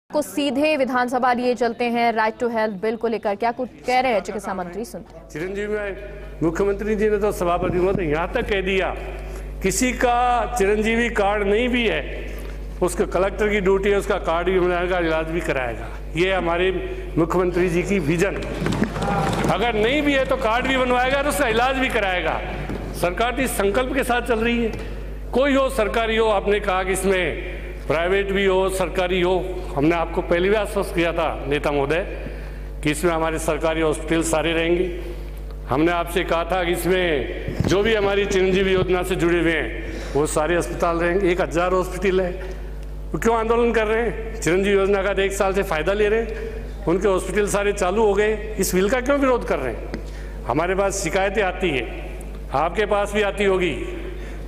को सीधे विधानसभा लिए चलते हैं। राइट टू हेल्थ बिल को लेकर क्या कुछ कह रहे हैं चिकित्सा मंत्री, सुनते हैं। चिरंजीवी में मुख्यमंत्री जी ने तो सभापति महोदय यहाँ तक कह दिया, किसी का चिरंजीवी कार्ड नहीं भी है उसका कलेक्टर की ड्यूटी है, उसका कार्ड भी बनाएगा, इलाज भी कराएगा। ये हमारे मुख्यमंत्री जी की विजन। अगर नहीं भी है तो कार्ड भी बनवाएगा और उसका इलाज भी कराएगा। सरकार इस संकल्प के साथ चल रही है। कोई हो, सरकारी हो, आपने कहा कि इसमें प्राइवेट भी हो सरकारी हो, हमने आपको पहली भी आश्वस्त किया था नेता महोदय कि इसमें हमारे सरकारी हॉस्पिटल सारे रहेंगे। हमने आपसे कहा था कि इसमें जो भी हमारी चिरंजीवी योजना से जुड़े हुए हैं वो सारे अस्पताल रहेंगे। 1000 हॉस्पिटल है, वो क्यों आंदोलन कर रहे हैं? चिरंजीवी योजना का 1 साल से फायदा ले रहे हैं, उनके हॉस्पिटल सारे चालू हो गए, इस बिल का क्यों विरोध कर रहे हैं? हमारे पास शिकायतें आती है, आपके पास भी आती होगी।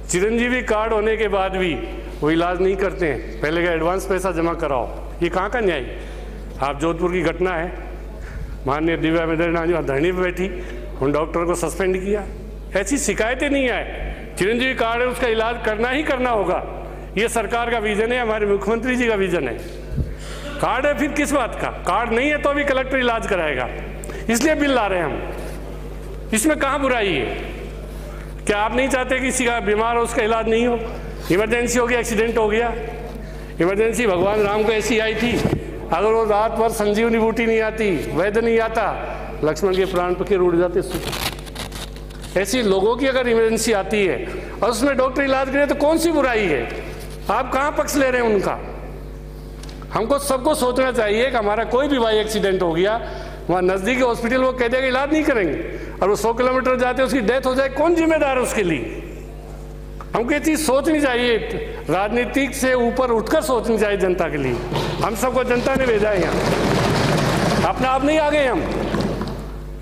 चिरंजीवी कार्ड होने के बाद भी वो इलाज नहीं करते हैं, पहले का एडवांस पैसा जमा कराओ। ये कहाँ का न्याय? आप जोधपुर की घटना है, माननीय दिव्या मेदरना जो धरनी पर बैठी, उन डॉक्टर को सस्पेंड किया। ऐसी शिकायतें नहीं आए। चिरंजीवी कार्ड है, उसका इलाज करना ही करना होगा। ये सरकार का विजन है, हमारे मुख्यमंत्री जी का विजन है। कार्ड है फिर किस बात का? कार्ड नहीं है तो भी कलेक्टर इलाज कराएगा, इसलिए बिल ला रहे हैं हम। इसमें कहाँ बुराई है? क्या आप नहीं चाहते कि किसी का बीमार हो उसका इलाज नहीं हो? इमरजेंसी हो गया, एक्सीडेंट हो गया, इमरजेंसी भगवान राम को ऐसी आई थी, अगर वो रात भर संजीवनी बूटी नहीं आती, वैद्य नहीं आता, लक्ष्मण के प्राण पखेर उड़ जाते। ऐसी लोगों की अगर इमरजेंसी आती है और उसमें डॉक्टर इलाज करे तो कौन सी बुराई है? आप कहाँ पक्ष ले रहे हैं उनका? हमको सबको सोचना चाहिए कि हमारा कोई भी भाई एक्सीडेंट हो गया, वहाँ नजदीकी हॉस्पिटल वो कह देगा इलाज नहीं करेंगे, और वो 100 किलोमीटर जाते उसकी डेथ हो जाए, कौन जिम्मेदार है उसके लिए? हमको ये चीज सोचनी चाहिए, राजनीतिक से ऊपर उठकर सोचनी चाहिए जनता के लिए। हम सबको जनता ने भेजा है यहाँ, अपने आप नहीं आ गए हम।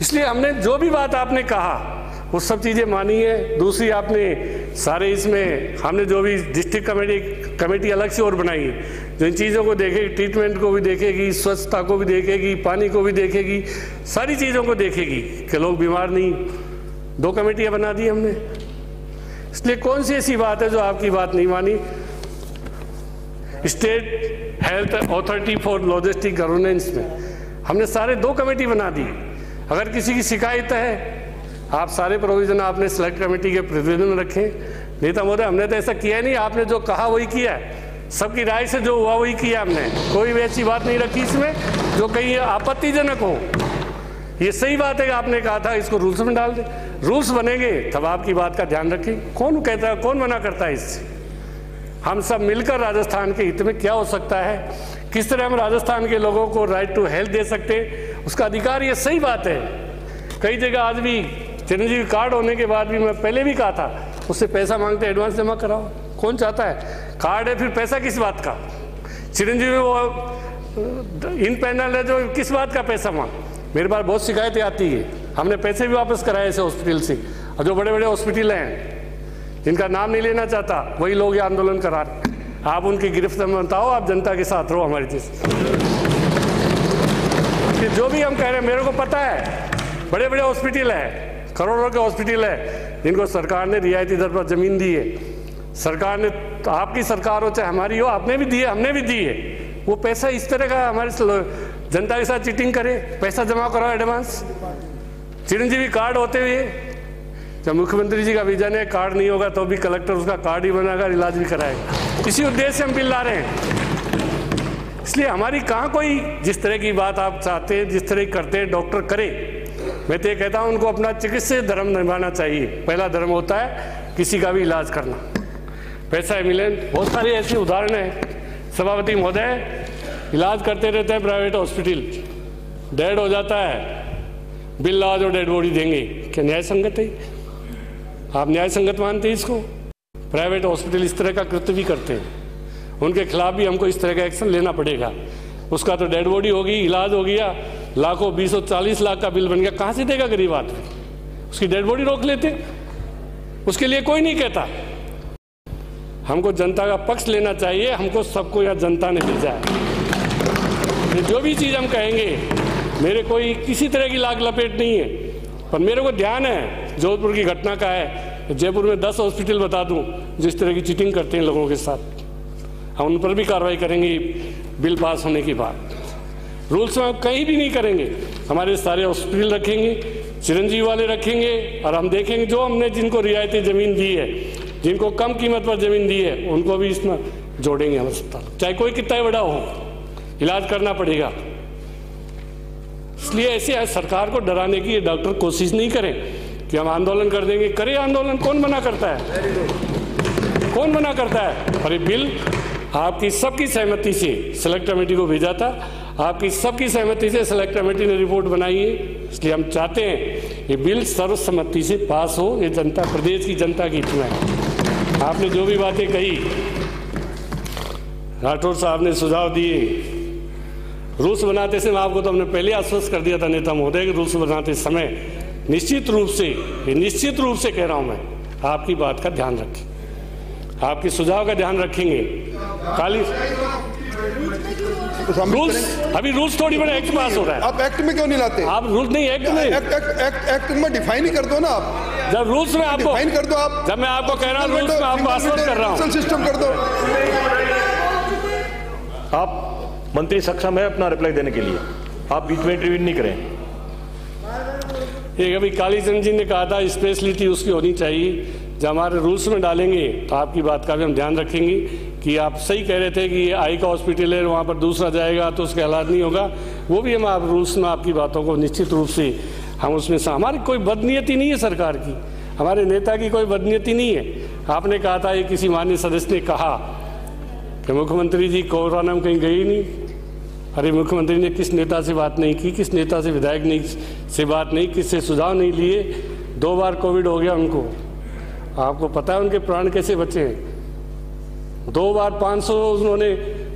इसलिए हमने जो भी बात आपने कहा वो सब चीजें मानी है। दूसरी आपने सारे इसमें हमने जो भी डिस्ट्रिक्ट कमेटी अलग से और बनाई है, जो इन चीज़ों को देखेगी, ट्रीटमेंट को भी देखेगी, स्वच्छता को भी देखेगी, पानी को भी देखेगी, सारी चीज़ों को देखेगी कि लोग बीमार नहीं। 2 कमेटियाँ बना दी हमने। इसलिए कौन सी ऐसी बात है जो आपकी बात नहीं मानी? State health authority for logistic governance में हमने सारे 2 कमेटी बना दी। अगर किसी की शिकायत है, आप सारे प्रोविजन आपने सेलेक्ट कमेटी के प्रतिनिधि में रखें। नेता महोदय, हमने तो ऐसा किया नहीं, आपने जो कहा वही किया है, सबकी राय से जो हुआ वही किया हमने। कोई भी ऐसी बात नहीं रखी इसमें जो कहीं आपत्तिजनक हो। ये सही बात है कि आपने कहा था इसको रूल्स में डाल दे, रूल्स बनेंगे तब आपकी बात का ध्यान रखें। कौन कहता है, कौन मना करता है इससे? हम सब मिलकर राजस्थान के हित में क्या हो सकता है, किस तरह हम राजस्थान के लोगों को राइट टू हेल्थ दे सकते हैं, उसका अधिकार। ये सही बात है। कई जगह आज भी चिरंजीवी कार्ड होने के बाद भी, मैं पहले भी कहा था, उससे पैसा मांगते एडवांस जमा कराओ। कौन चाहता है? कार्ड है फिर पैसा किस बात का? चिरंजीवी वो इन पैनल है जो किस बात का पैसा मांग? मेरे पास बहुत शिकायतें आती है, हमने पैसे भी वापस कराए ऐसे हॉस्पिटल से। और जो बड़े बड़े हॉस्पिटल हैं जिनका नाम नहीं लेना चाहता, वही लोग ये आंदोलन करा रहे। आप उनकी गिरफ्त में बताओ, आप जनता के साथ रहो हमारी चीज। जो भी हम कह रहे हैं, मेरे को पता है, बड़े बड़े हॉस्पिटल है, करोड़ों के हॉस्पिटल है जिनको सरकार ने रियायती दर पर जमीन दी है। सरकार ने, तो आपकी सरकार हो चाहे हमारी हो, आपने भी दी है, हमने भी दी है। वो पैसा इस तरह का हमारे जनता के साथ चीटिंग करे, पैसा जमा कराओ एडवांस। चिरंजीवी कार्ड होते हुए जब मुख्यमंत्री जी का विजन है, कार्ड नहीं होगा तो भी कलेक्टर उसका कार्ड ही बनाएगा, इलाज भी कराएगा। इसी उद्देश्य से हम बिल ला रहे हैं। इसलिए हमारी कहाँ कोई, जिस तरह की बात आप चाहते हैं, जिस तरह करते हैं डॉक्टर करे। मैं तो ये कहता हूँ उनको अपना चिकित्सीय धर्म निभाना चाहिए। पहला धर्म होता है किसी का भी इलाज करना, पैसा मिले। बहुत सारे ऐसे उदाहरण हैं सभापति महोदय, इलाज करते रहते हैं प्राइवेट हॉस्पिटल, डेड हो जाता है, बिल लाओ जो डेड बॉडी देंगे। क्या न्याय संगत है? आप न्याय संगत मानते हैं इसको? प्राइवेट हॉस्पिटल इस तरह का कृत्य भी करते हैं, उनके खिलाफ भी हमको इस तरह का एक्शन लेना पड़ेगा। उसका तो डेड बॉडी होगी, इलाज हो गया, लाखों 20-40 लाख का बिल बन गया, कहाँ से देगा गरीब आदमी? उसकी डेड बॉडी रोक लेते, उसके लिए कोई नहीं कहता। हमको जनता का पक्ष लेना चाहिए, हमको सबको यहाँ जनता ने भेजा है। जो भी चीज़ हम कहेंगे, मेरे कोई किसी तरह की लाग लपेट नहीं है, पर मेरे को ध्यान है जोधपुर की घटना का है। जयपुर में 10 हॉस्पिटल बता दूं जिस तरह की चीटिंग करते हैं लोगों के साथ, हम उन पर भी कार्रवाई करेंगे। बिल पास होने के बाद। रूल्स में हम कहीं भी नहीं करेंगे, हमारे सारे हॉस्पिटल रखेंगे, चिरंजीवी वाले रखेंगे, और हम देखेंगे जो हमने जिनको रियायती ज़मीन दी है, जिनको कम कीमत पर ज़मीन दी है, उनको भी इसमें जोड़ेंगे हम अस्पताल, चाहे कोई कितना ही बड़ा हो, इलाज करना पड़ेगा। इसलिए ऐसे सरकार को डराने की डॉक्टर कोशिश नहीं करें कि हम आंदोलन कर देंगे। करे आंदोलन, कौन मना करता है? कौन मना करता है? और ये बिल आपकी सबकी सहमति से सेलेक्ट कमेटी को भेजा था, आपकी सबकी सहमति से सेलेक्ट कमेटी ने रिपोर्ट बनाई है। इसलिए हम चाहते हैं ये बिल सर्वसम्मति से पास हो, ये जनता, प्रदेश की जनता की इच्छा है। आपने जो भी बातें कही, राठौर साहब ने सुझाव दिए, रूल्स बनाते समय आपको तो हमने पहले आश्वस्त कर दिया था नेता महोदय कि रूल्स बनाते समय निश्चित रूप से कह रहा हूं मैं, आपकी बात का ध्यान रखें, आपके सुझाव का ध्यान रखेंगे। खाली रूल्स, अभी रूल्स थोड़ी बड़े एक्ट पास हो रहा है, आप एक्ट में क्यों नहीं लाते? आप रूल्स नहीं, एक्ट में, एक्ट में डिफाइन ही कर दो ना। आप जब रूल्स में आपको डिफाइन कर दो, आप जब मैं आपको कह रहा हूँ रूल्स में आपको आश्वस्त कर रहा हूँ, सिस्टम कर दो। आप मंत्री सक्षम है अपना रिप्लाई देने के लिए, आप बीच में इंटरव्यू नहीं करें। एक अभी कालीचंद जी ने कहा था स्पेशलिटी उसकी होनी चाहिए, जब हमारे रूल्स में डालेंगे तो आपकी बात का भी हम ध्यान रखेंगे कि आप सही कह रहे थे कि ये आई का हॉस्पिटल है, वहाँ पर दूसरा जाएगा तो उसका इलाज नहीं होगा, वो भी हम आप रूल्स में आपकी बातों को निश्चित रूप से हम उसमें से, हमारी कोई बदनीयती नहीं है सरकार की, हमारे नेता की कोई बदनीयती नहीं है। आपने कहा था, ये किसी माननीय सदस्य ने कहा कि मुख्यमंत्री जी कोरोना में कहीं गए ही नहीं। अरे मुख्यमंत्री ने किस नेता से बात नहीं की, किस नेता से विधायक नहीं से बात नहीं, किससे सुझाव नहीं लिए? 2 बार कोविड हो गया उनको, आपको पता है उनके प्राण कैसे बचे हैं। 2 बार 500 उन्होंने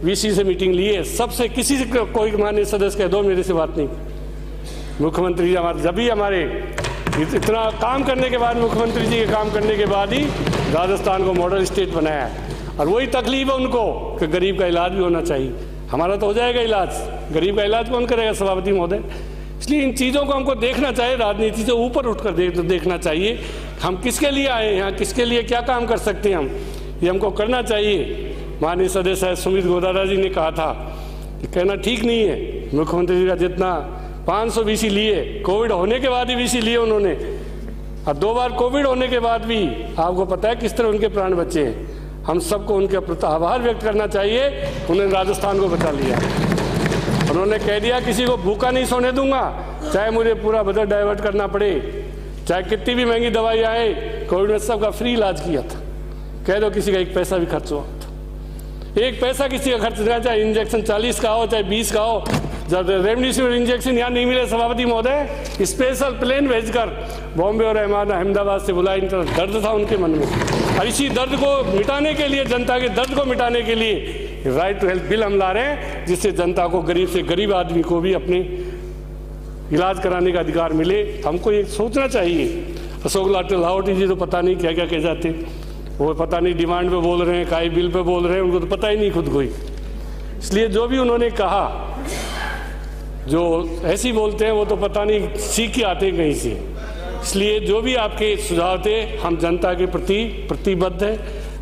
वीसी से मीटिंग ली है, सबसे किसी से कोई माननीय सदस्य कह दो मेरे से बात नहीं। मुख्यमंत्री जी हमारे, जब भी हमारे इतना काम करने के बाद, मुख्यमंत्री जी के काम करने के बाद ही राजस्थान को मॉडल स्टेट बनाया है। और वही तकलीफ है उनको कि गरीब का इलाज भी होना चाहिए। हमारा तो हो जाएगा इलाज, गरीब का इलाज कौन करेगा सभापति महोदय? इसलिए इन चीज़ों को हमको देखना चाहिए, राजनीति से ऊपर उठकर देखना चाहिए। हम किसके लिए आए हैं यहाँ, किसके लिए क्या काम कर सकते हैं हम, ये हमको करना चाहिए। माननीय सदस्य सुमित गोदारा जी ने कहा था कि कहना ठीक नहीं है, मुख्यमंत्री जी का जितना 500 वीसी लिए, कोविड होने के बाद ही वीसी लिए उन्होंने, और 2 बार कोविड होने के बाद भी आपको पता है किस तरह उनके प्राण बचे हैं। हम सबको उनके प्रति आभार व्यक्त करना चाहिए, उन्होंने राजस्थान को बचा लिया। उन्होंने कह दिया किसी को भूखा नहीं सोने दूंगा, चाहे मुझे पूरा बजट डाइवर्ट करना पड़े, चाहे कितनी भी महंगी दवाई आए। कोविड में सबका फ्री इलाज किया था, कह दो किसी का 1 पैसा भी खर्च हुआ तो 1 पैसा किसी का खर्च नहीं, चाहे इंजेक्शन 40 का हो चाहे 20 का हो। जब रेमडेसिविर इंजेक्शन यहाँ नहीं मिले सभापति महोदय, स्पेशल प्लेन भेजकर बॉम्बे और अहमदाबाद से बुलाए, दर्द था उनके मन में। और इसी दर्द को मिटाने के लिए, जनता के दर्द को मिटाने के लिए राइट टू हेल्थ बिल हम ला रहे हैं, जिससे जनता को, गरीब से गरीब आदमी को भी अपने इलाज कराने का अधिकार मिले। हमको ये सोचना चाहिए। अशोक लाहोटी जी तो पता नहीं क्या क्या कह जाते, वो पता नहीं डिमांड पे बोल रहे हैं, काई बिल पे बोल रहे हैं, उनको तो पता ही नहीं खुद को ही। इसलिए जो भी उन्होंने कहा, जो ऐसी बोलते हैं वो तो पता नहीं सीख के आते हैं कहीं से। इसलिए जो भी आपके सुझाव थे, हम जनता के प्रति प्रतिबद्ध है,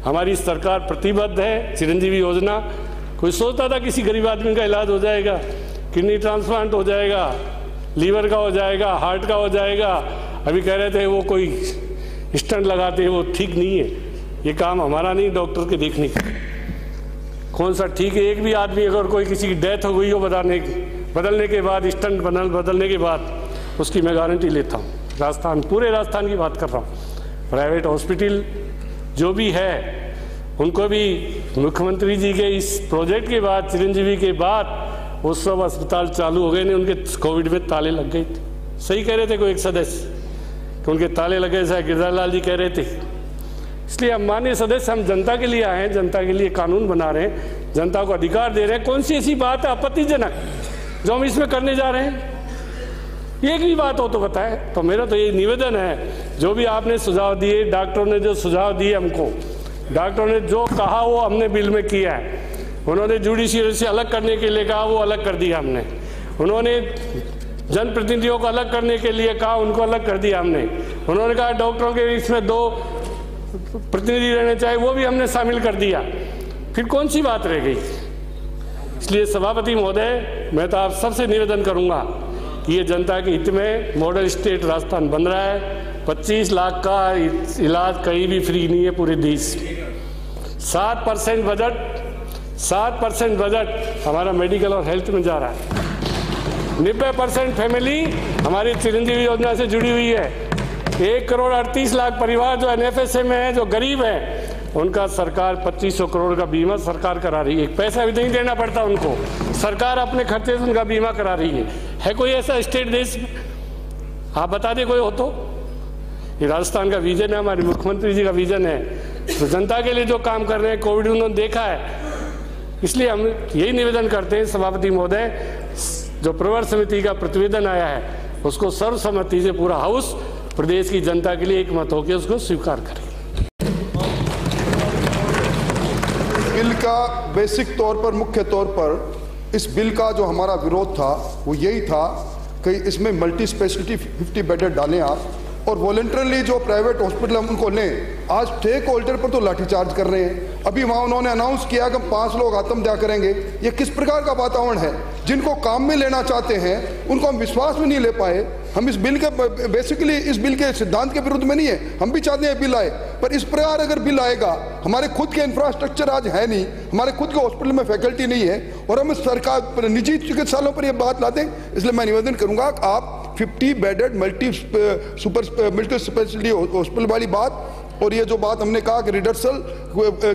हमारी सरकार प्रतिबद्ध है। चिरंजीवी योजना, कोई सोचता था किसी गरीब आदमी का इलाज हो जाएगा, किडनी ट्रांसप्लांट हो जाएगा, लीवर का हो जाएगा, हार्ट का हो जाएगा। अभी कह रहे थे वो कोई स्टंट लगाते हैं, वो ठीक नहीं है। ये काम हमारा नहीं, डॉक्टर के देखने का। कौन सा ठीक है? एक भी आदमी अगर कोई किसी की डेथ हो गई हो बदलने के बाद, स्टंट बदलने के बाद, उसकी मैं गारंटी लेता हूँ। राजस्थान, पूरे राजस्थान की बात कर रहा हूँ। प्राइवेट हॉस्पिटल जो भी है, उनको भी मुख्यमंत्री जी के इस प्रोजेक्ट के बाद, चिरंजीवी के बाद, वो सब अस्पताल चालू हो गए ने, उनके कोविड में ताले लग गए थे। सही कह रहे थे कोई एक सदस्य कि उनके ताले लगे, शायद गिरधारी लाल जी कह रहे थे। इसलिए हम माननीय सदस्य, हम जनता के लिए आए हैं, जनता के लिए कानून बना रहे हैं, जनता को अधिकार दे रहे हैं। कौन सी ऐसी बात है आपत्तिजनक जो हम इसमें करने जा रहे हैं? एक भी बात हो तो बताएं। तो मेरा तो ये निवेदन है, जो भी आपने सुझाव दिए, डॉक्टरों ने जो सुझाव दिए हमको, डॉक्टरों ने जो कहा वो हमने बिल में किया है। उन्होंने जुडिशियल से अलग करने के लिए कहा, वो अलग कर दिया हमने। उन्होंने जनप्रतिनिधियों को अलग करने के लिए कहा, उनको अलग कर दिया हमने। उन्होंने कहा डॉक्टरों के इसमें 2 प्रतिनिधि रहने चाहिए, वो भी हमने शामिल कर दिया। फिर कौन सी बात रह गई? इसलिए सभापति महोदय, मैं तो आप सबसे निवेदन करूंगा कि ये जनता के हित में मॉडल स्टेट राजस्थान बन रहा है। 25 लाख का इलाज कहीं भी फ्री नहीं है पूरे देश। 7% बजट हमारा मेडिकल और हेल्थ में जा रहा है। 90% फैमिली हमारी चिरंजीवी योजना से जुड़ी हुई है। 1,38,00,000 परिवार जो NFSA में है, जो गरीब है, उनका सरकार 2500 करोड़ का बीमा सरकार करा रही है। एक पैसा भी नहीं देना पड़ता उनको, सरकार अपने खर्चे से उनका बीमा करा रही है कोई ऐसा स्टेट देश में? आप बता दें कोई हो तो। ये राजस्थान का विजन है, हमारे मुख्यमंत्री जी का विजन है। तो जनता के लिए जो काम कर रहे हैं, कोविड उन्होंने देखा है, इसलिए हम यही निवेदन करते हैं सभापति महोदय, जो प्रवर समिति का प्रतिवेदन आया है उसको सर्वसम्मति से पूरा हाउस प्रदेश की जनता के लिए एक मत होकर उसको स्वीकार करें। बिल का बेसिक तौर पर, मुख्य तौर पर इस बिल का जो हमारा विरोध था वो यही था कि इसमें मल्टी स्पेशलिटी 50 बेडेड डालें आप, और वॉलंटरली जो प्राइवेट हॉस्पिटल हम उनको लें। आज टेक होल्डर पर तो लाठीचार्ज कर रहे हैं। अभी वहाँ उन्होंने अनाउंस किया कि 5 लोग आत्महत्या करेंगे। ये किस प्रकार का वातावरण है? जिनको काम में लेना चाहते हैं उनको हम विश्वास में नहीं ले पाए। हम इस बिल के बेसिकली इस बिल के सिद्धांत के विरुद्ध में नहीं है, हम भी चाहते हैं बिल आए, पर इस प्रकार अगर बिल आएगा, हमारे खुद के इंफ्रास्ट्रक्चर आज है नहीं, हमारे खुद के हॉस्पिटल में फैकल्टी नहीं है, और हम सरकार निजी चिकित्सालयों पर यह बात लाते हैं। इसलिए मैं निवेदन करूंगा कि आप 50 बेडेड मल्टी स्पेशलिटी हॉस्पिटल वाली बात, और ये जो बात हमने कहा कि रिडर्सल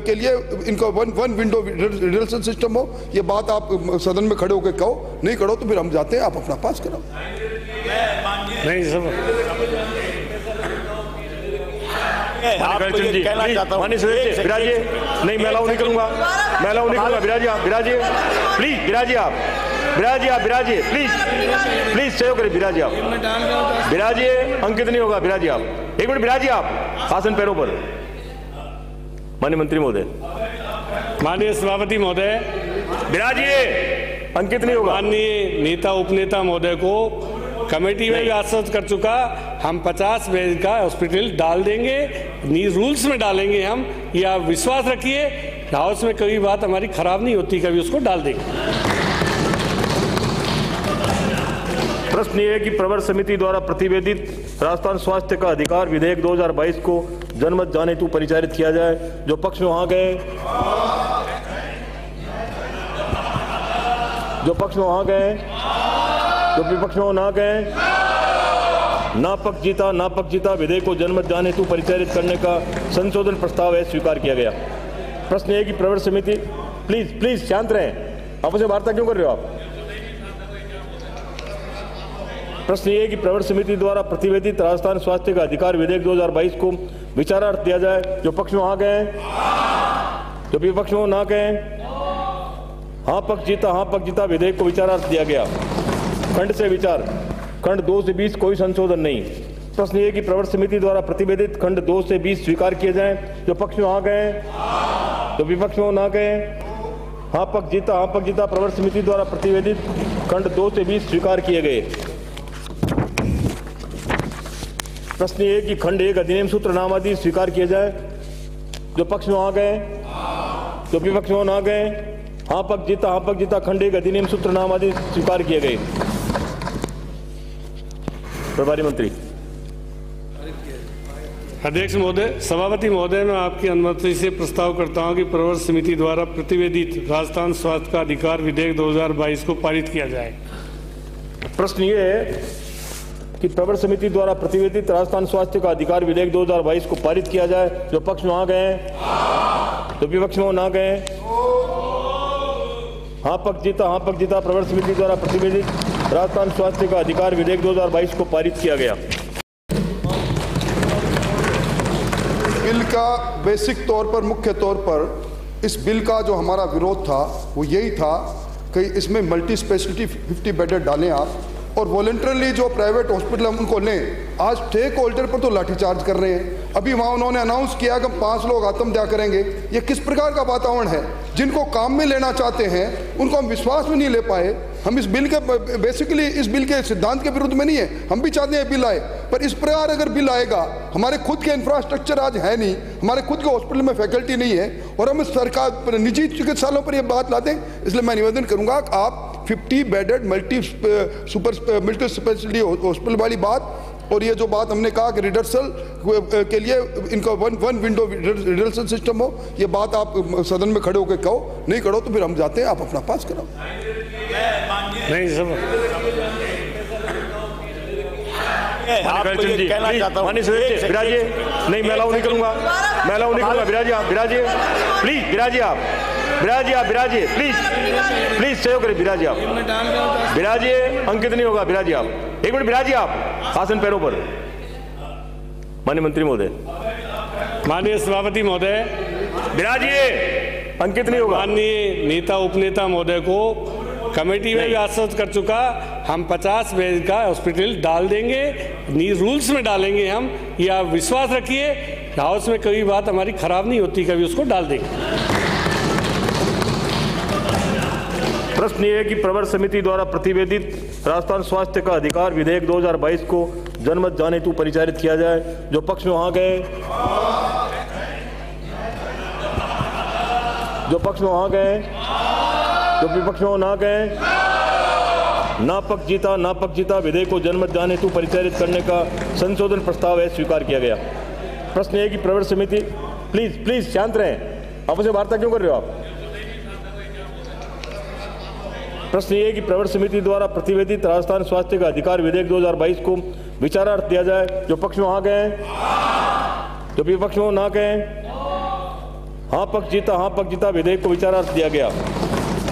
के लिए इनका वन विंडो रिडर्सल सिस्टम हो, ये बात आप सदन में खड़े होकर कहो। नहीं करो तो फिर हम जाते हैं, आप अपना पास कराओ। नहीं सब विराजिए, नहीं मैं अलाउ नहीं करूंगा, मैं अलाउ नहीं करूंगा। विराजिए प्लीज, विराजिए आप, विराजिए प्लीज सहयोग करिए, विराजिए आप, विराजिए, अंकित नहीं होगा, विराजिए आप, एक मिनट विराजिए आप आसन पैरों पर। माननीय मंत्री महोदय, माननीय सभापति महोदय, विराजिए, अंकित नहीं होगा। माननीय नेता उपनेता महोदय को कमेटी में भी आश्वस्त कर चुका, हम 50 बेड का हॉस्पिटल डाल देंगे, रूल्स में डालेंगे हम, ये आप विश्वास रखिए। हाउस में कभी बात हमारी खराब नहीं होती, कभी उसको डाल देंगे। प्रश्न ये है कि प्रवर समिति द्वारा प्रतिवेदित राजस्थान स्वास्थ्य का अधिकार विधेयक 2022 को जनमत जाने हेतु परिचारित किया जाए। जो पक्ष में वहां गए, जो पक्ष में वहां गए, जो विपक्ष में ना गए, ना पक्ष जीता विधेयक को जनमत जाने हेतु परिचारित करने का संशोधन प्रस्ताव है स्वीकार किया गया। प्रश्न ये है कि प्रवर समिति, प्लीज शांत रहें, आपस में वार्ता क्यों कर रहे हो आप? प्रश्न ये है कि प्रवर समिति द्वारा प्रतिवेदित राजस्थान स्वास्थ्य का अधिकार विधेयक 2022 को विचारार्थ दिया जाए। जो पक्ष में वहां गए, जो विपक्ष में ना गए, हाँ पक्ष जीता विधेयक को विचारार्थ दिया गया। खंड से विचार, खंड 2 से 20 कोई संशोधन नहीं। प्रश्न ये कि प्रवर समिति द्वारा प्रतिवेदित खंड 2 से 20 स्वीकार किए जाएं। जो पक्ष में वहां गए, जो विपक्ष में ना गए, हाँ पक्ष जीता प्रवर समिति द्वारा प्रतिवेदित खंड 2 से 20 स्वीकार किए गए। प्रश्न ये कि खंड 1 अधिनियम सूत्र नाम आदि स्वीकार किए जाए। जो पक्ष में वहां गए, जो विपक्ष में ना गए, हाँ पक्ष जीता खंड 1 अधिनियम सूत्र नाम आदि स्वीकार किए गए। प्रभारी मंत्री। अध्यक्ष महोदय, सभापति महोदय, मैं आपकी अनुमति से प्रस्ताव करता हूं कि प्रवर समिति द्वारा प्रतिवेदित राजस्थान स्वास्थ्य का अधिकार विधेयक 2022 को पारित किया जाए। प्रश्न ये है कि प्रवर समिति द्वारा प्रतिवेदित राजस्थान स्वास्थ्य का अधिकार विधेयक 2022 को पारित किया जाए। जो पक्ष में वहां गए, जो विपक्ष में ना गए, हाँ पक्ष जीता प्रवर समिति द्वारा प्रतिवेदित राजस्थान स्वास्थ्य का अधिकार विधेयक 2022 को पारित किया गया। बिल का बेसिक तौर पर, मुख्य तौर पर इस बिल का जो हमारा विरोध था वो यही था कि इसमें मल्टी स्पेशलिटी 50 बेडेड डालें आप, और वॉलंटरली जो प्राइवेट हॉस्पिटल हम उनको लें। आज टेक होल्डर पर तो लाठीचार्ज कर रहे हैं। अभी वहाँ उन्होंने अनाउंस किया कि 5 लोग आत्महत्या करेंगे। ये किस प्रकार का वातावरण है? जिनको काम में लेना चाहते हैं उनको हम विश्वास में नहीं ले पाए। हम इस बिल के बेसिकली इस बिल के सिद्धांत के विरुद्ध में नहीं है, हम भी चाहते हैं बिल आए, पर इस प्रकार अगर बिल आएगा, हमारे खुद के इंफ्रास्ट्रक्चर आज है नहीं, हमारे खुद के हॉस्पिटल में फैकल्टी नहीं है और हम सरकार निजी चिकित्सालयों पर यह बात लाते हैं। इसलिए मैं निवेदन करूंगा कि आप 50 बेडेड मल्टी स्पेशलिटी हॉस्पिटल वाली बात और ये जो बात हमने कहा कि रिडर्सल के लिए इनका वन विंडो रिडर्सल सिस्टम हो, ये बात आप सदन में खड़े होकर कहो, नहीं करो तो फिर हम जाते हैं, आप अपना पास कराओ। नहीं सब विराजिए, नहीं मैं अलाउ नहीं करूंगा, मैं अलाउ नहीं करूंगा। विराजिए आप, विराजिए प्लीज, विराजिए आप, विराजिए आप, विराजिए प्लीज, प्लीज सहयोग करें, विराजिए आप, विराजिए, अंकित नहीं होगा, विराजिए आप, एक मिनट विराजिए आप आसन पैरों पर। माननीय मंत्री महोदय, माननीय सभापति महोदय, विराजिए, अंकित नहीं होगा। माननीय नेता उपनेता महोदय को कमेटी में भी आश्वस्त कर चुका, हम 50 बेड का हॉस्पिटल डाल देंगे, रूल्स में डालेंगे हम, ये आप विश्वास रखिए, हाउस में कभी बात हमारी खराब नहीं होती, कभी उसको डाल देंगे। प्रश्न ये है कि प्रवर समिति द्वारा प्रतिवेदित राजस्थान स्वास्थ्य का अधिकार विधेयक 2022 को जनमत जाने हेतु परिचारित किया जाए। जो पक्ष में वहां गए, जो पक्ष में वहां गए, जो विपक्ष में ना गए, ना पक्ष जीता, ना पक्ष जीता, विधेयक को जनमत जाने हेतु परिचारित करने का संशोधन प्रस्ताव है स्वीकार किया गया। प्रश्न है कि प्रवर समिति, प्लीज प्लीज शांत रहें, आपस में वार्ता क्यों कर रहे हो आप? प्रश्न ये है कि प्रवर समिति द्वारा प्रतिवेदित राजस्थान स्वास्थ्य का अधिकार विधेयक 2022 को विचारार्थ दिया जाए। जो पक्ष में वहां गए, जो विपक्ष में ना गए, हाँ पक्ष जीता, विधेयक को विचारार्थ दिया गया।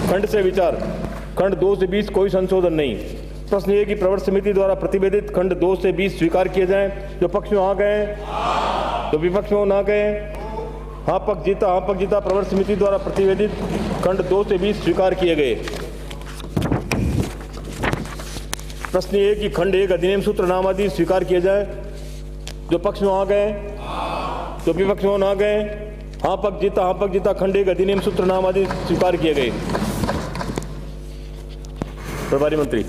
खंड से विचार, खंड 2 से 20 कोई संशोधन नहीं। प्रश्न ये कि प्रवर समिति द्वारा प्रतिवेदित खंड 2 से 20 स्वीकार किए जाएं। जो पक्ष में वहां गए, जो विपक्ष में ना गए, हाँ पक्ष जीता, प्रवर समिति द्वारा प्रतिवेदित खंड 2 से 20 स्वीकार किए गए। प्रश्न ये कि खंड 1 अधिनियम सूत्र नाम आदि स्वीकार किए जाए। जो पक्ष में वहां गए, जो विपक्ष में ना गए, हाँ पक्ष जीता, खंड 1 अधिनियम सूत्र नाम आदि स्वीकार किए गए। प्रभारी मंत्री।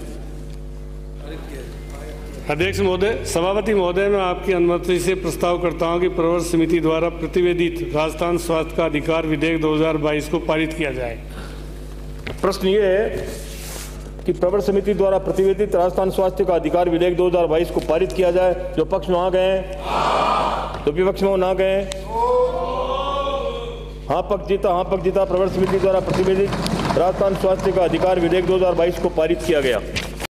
अध्यक्ष महोदय, सभापति महोदय, मैं आपकी अनुमति से प्रस्ताव करता हूं कि प्रवर समिति द्वारा प्रतिवेदित राजस्थान स्वास्थ्य का अधिकार विधेयक 2022 को पारित किया जाए। प्रश्न ये है कि प्रवर समिति द्वारा प्रतिवेदित राजस्थान स्वास्थ्य का अधिकार विधेयक 2022 को पारित किया जाए। जो पक्ष में वहां गए, जो विपक्ष में ना गए, हाँ पक्ष जीता, प्रवर समिति द्वारा प्रतिवेदित राजस्थान स्वास्थ्य का अधिकार विधेयक 2022 को पारित किया गया।